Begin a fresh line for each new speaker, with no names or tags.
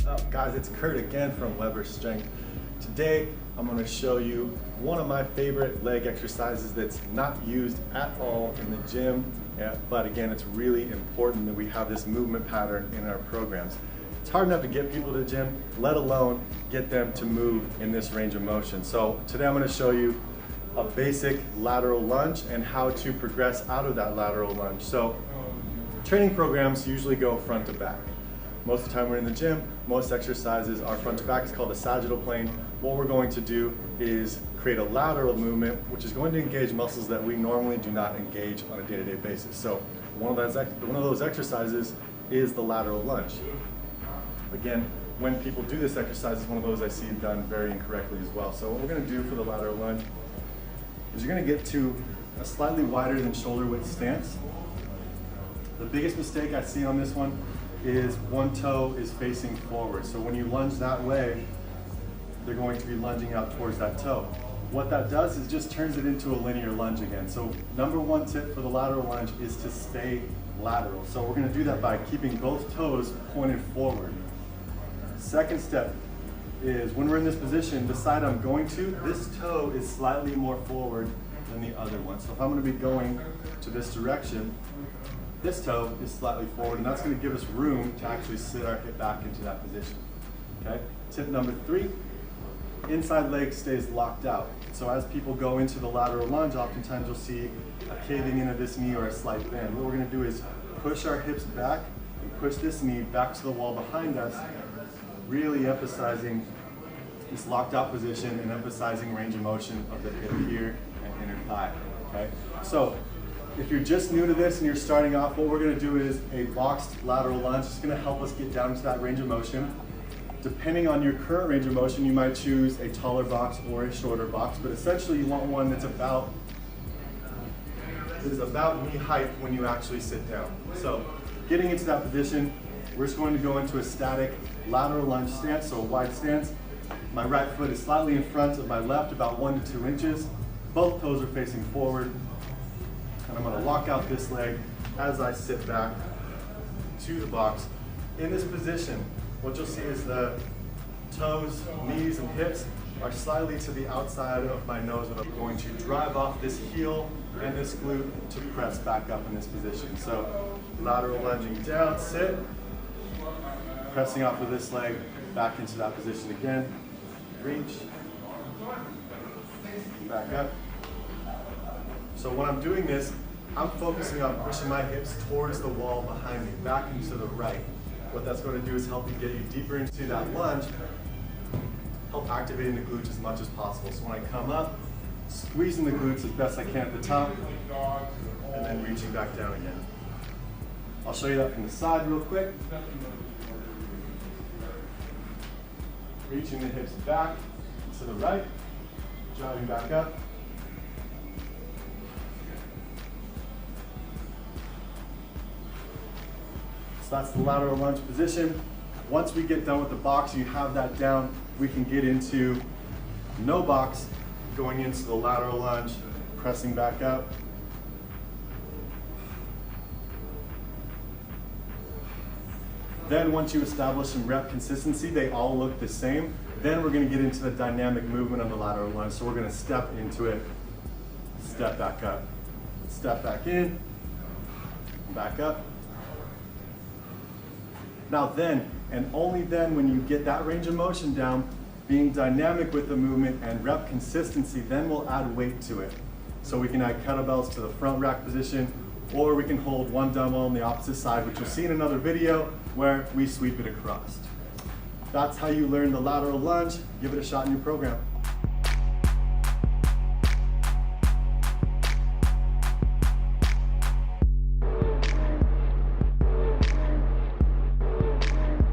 up, guys? It's Kurt again from Weber Strength. Today I'm going to show you one of my favorite leg exercises that's not used at all in the gym, but again, it's really important that we have this movement pattern in our programs. It's hard enough to get people to the gym, let alone get them to move in this range of motion. So today I'm going to show you a basic lateral lunge and how to progress out of that lateral lunge. So training programs usually go front to back. Most of the time we're in the gym, most exercises are front to back. It's called the sagittal plane. What we're going to do is create a lateral movement, which is going to engage muscles that we normally do not engage on a day-to-day basis. So one of those exercises is the lateral lunge. Again, when people do this exercise, it's one of those I see done very incorrectly as well. So what we're going to do for the lateral lunge is you're going to get to a slightly wider than shoulder width stance. The biggest mistake I see on this one is one toe is facing forward. So when you lunge that way, they're going to be lunging out towards that toe. What that does is just turns it into a linear lunge again. So number one tip for the lateral lunge is to stay lateral. So we're going to do that by keeping both toes pointed forward. Second step is when we're in this position, the side I'm going to, this toe is slightly more forward than the other one. So if I'm going to be going to this direction, this toe is slightly forward, and that's going to give us room to actually sit our hip back into that position. Okay. Tip number 3, inside leg stays locked out. So as people go into the lateral lunge, oftentimes you'll see a caving into this knee or a slight bend. What we're going to do is push our hips back and push this knee back to the wall behind us, really emphasizing this locked out position and emphasizing range of motion of the hip here and inner thigh. Okay. So if you're just new to this and you're starting off, what we're going to do is a boxed lateral lunge. It's going to help us get down to that range of motion. Depending on your current range of motion, you might choose a taller box or a shorter box, but essentially you want one that's about knee height when you actually sit down. So getting into that position, we're just going to go into a static lateral lunge stance, so a wide stance. My right foot is slightly in front of my left, about 1 to 2 inches. Both toes are facing forward. And I'm going to lock out this leg as I sit back to the box. In this position, what you'll see is the toes, knees, and hips are slightly to the outside of my nose, and I'm going to drive off this heel and this glute to press back up in this position. So lateral lunging down, sit, pressing off with this leg back into that position again, reach, back up. So when I'm doing this, I'm focusing on pushing my hips towards the wall behind me, back and to the right. What that's going to do is help you get you deeper into that lunge, help activating the glutes as much as possible. So when I come up, squeezing the glutes as best I can at the top, and then reaching back down again. I'll show you that from the side real quick. Reaching the hips back to the right, driving back up. So that's the lateral lunge position. Once we get done with the box, you have that down, we can get into no box, going into the lateral lunge, pressing back up. Then once you establish some rep consistency, they all look the same. Then we're going to get into the dynamic movement of the lateral lunge. So we're going to step into it, step back up, step back in, back up. Now then, and only then when you get that range of motion down, being dynamic with the movement and rep consistency, then we'll add weight to it. So we can add kettlebells to the front rack position, or we can hold one dumbbell on the opposite side, which you'll see in another video where we sweep it across. That's how you learn the lateral lunge. Give it a shot in your program.